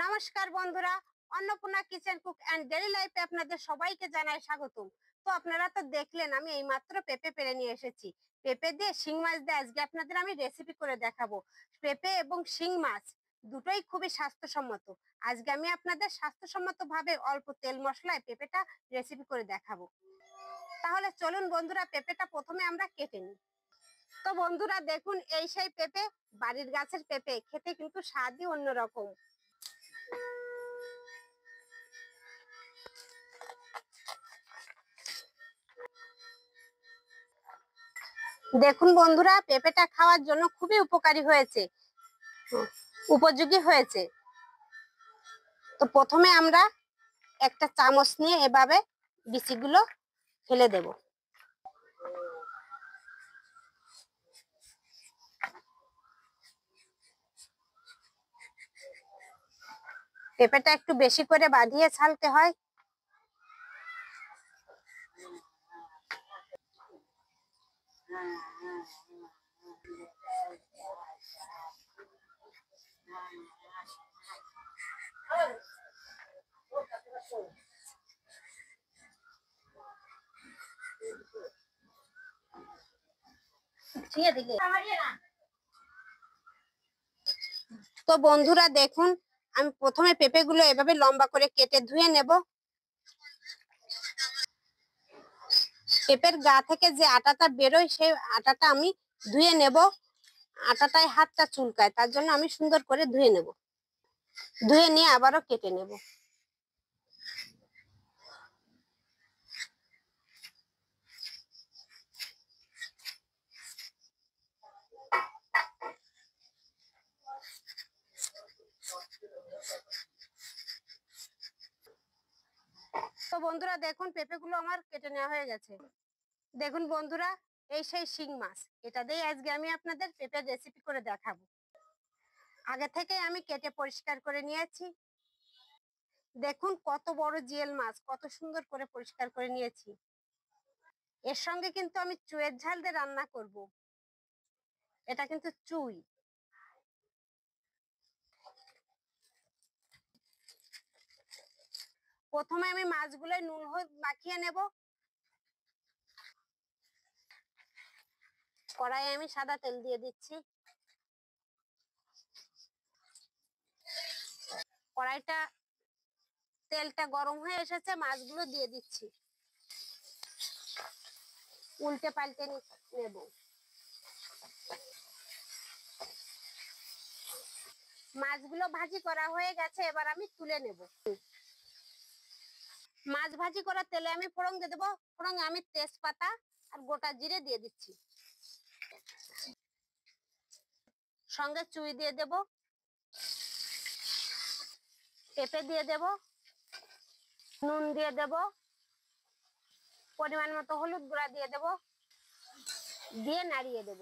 নমস্কার বন্ধুরা, Annapurna kitchen cook and daily লাইফে আপনাদের সবাইকে জানাই স্বাগতম। তো আপনারা তো দেখলেন আমি এইমাত্র পেঁপে পেরে নিয়ে এসেছি। পেঁপে দিয়ে শিং মাছ দিয়ে আজকে আপনাদের আমি রেসিপি করে দেখাবো। পেঁপে এবং শিং মাছ দুটোই খুবই স্বাস্থ্যসম্মত। আজকে আমি আপনাদের স্বাস্থ্যসম্মত ভাবে অল্প তেল মশলায় পেঁপেটা রেসিপি করে দেখাবো। তাহলে চলুন বন্ধুরা, পেঁপেটা প্রথমে আমরা কেটে নিই। তো বন্ধুরা দেখুন, এই সেই পেঁপে, বাড়ির গাছের পেঁপে, খেতে কিন্তু স্বাদই অন্যরকম। দেখুন বন্ধুরা, পেঁপেটা খাওয়ার জন্য খুবই উপকারী হয়েছে, উপযোগী হয়েছে। তো প্রথমে আমরা একটা চামচ নিয়ে এভাবে বিচিগুলো ফেলে দেব। পেঁপেটা একটু বেশি করে বাঁধিয়ে ছালতে হয়। তো বন্ধুরা দেখুন, আমি প্রথমে পেঁপেগুলো এভাবে লম্বা করে কেটে ধুয়ে নেব। পেঁপের গা থেকে যে আটাটা বেরোয় সেই আটাটা আমি ধুয়ে নেব। আটাটায় হাতটা চুলকায়, তার জন্য আমি সুন্দর করে ধুয়ে নেব। ধুয়ে নিয়ে আবারও কেটে নেব। তো বন্ধুরা দেখুন, পেঁপেগুলো আমার কেটে নেওয়া হয়ে গেছে। দেখুন বন্ধুরা, এই সেই শিং মাছ, এটা দিয়ে আজকে আমি আপনাদের পেঁপের রেসিপি করে দেখাবো। আগে থেকে আমি কেটে পরিষ্কার করে নিয়েছি। দেখুন কত বড় জিয়েল মাছ, কত সুন্দর করে পরিষ্কার করে নিয়েছি। এর সঙ্গে কিন্তু আমি চুইয়ের ঝাল দিয়ে রান্না করব। এটা কিন্তু চুই। প্রথমে আমি মাছগুলো নুন হলুদ মাখিয়ে নেব। কড়াইয়ে আমি সাদা তেল দিয়ে দিচ্ছি। কড়াইটা, তেলটা গরম হয়ে এসেছে, মাছগুলো দিয়ে দিচ্ছি। উল্টে পাল্টে নেব। মাছগুলো ভাজি করা হয়ে গেছে, এবার আমি তুলে নেব। মাছ ভাজি করা তেলে আমি ফোড়ন দিয়ে দেবো। ফোড়নে আমি তেজপাতা আর গোটা জিরে দিয়ে দিচ্ছি। সঙ্গে চুই দিয়ে দেব, পেঁপে দিয়ে দেব, নুন দিয়ে দেব, পরিমাণ মতো হলুদ গুঁড়া দিয়ে দেব, দিয়ে নাড়িয়ে দেব।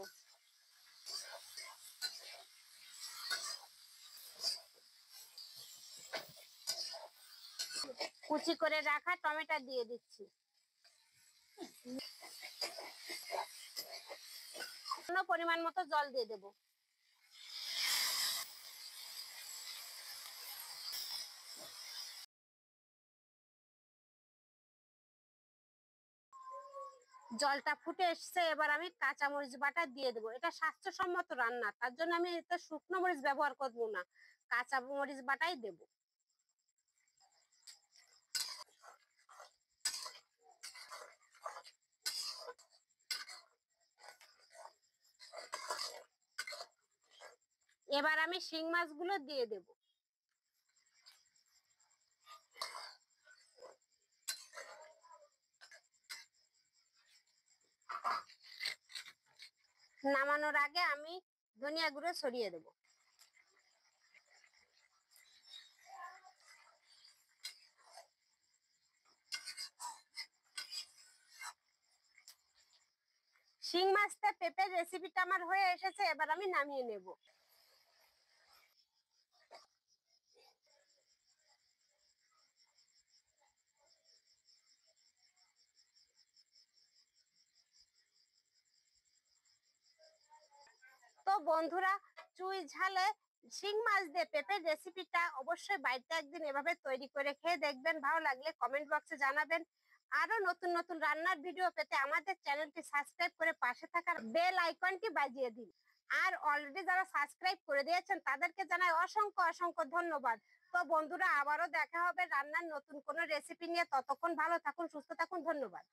কুচি করে রাখা টমেটো দিয়ে দিচ্ছি। পরিমাণ মতো জল দিয়ে দেব। জলটা ফুটে এসছে, এবার আমি কাঁচামরিচ বাটা দিয়ে দেবো। এটা স্বাস্থ্যসম্মত রান্না, তার জন্য আমি এতে শুকনো মরিচ ব্যবহার করবো না, কাঁচা মরিচ বাটাই দেব। এবার আমি শিং মাছগুলো দিয়ে দেব। নামানোর আগে আমি ধনিয়া গুঁড়ো ছড়িয়ে দেব। শিং মাছটা পেঁপের রেসিপিটা আমার হয়ে এসেছে, এবার আমি নামিয়ে নেব। তো বন্ধুরা, চুই ঝালে শিং মাছ দিয়ে পেঁপের রেসিপিটা অবশ্যই বাড়িতে একদিন এভাবে তৈরি করে খেয়ে দেখবেন। ভালো লাগলে কমেন্ট বক্সে জানাবেন। আরো নতুন নতুন রান্নার ভিডিও পেতে আমাদের চ্যানেলটি সাবস্ক্রাইব করে পাশে থাকার বেল আইকনটি বাজিয়ে দিন। আর অলরেডি যারা সাবস্ক্রাইব করে দিয়েছেন তাদেরকে জানাই অসংখ্য অসংখ্য ধন্যবাদ। তো বন্ধুরা, আবারও দেখা হবে রান্নার নতুন কোনো রেসিপি নিয়ে। ততক্ষণ ভালো থাকুন, সুস্থ থাকুন, ধন্যবাদ।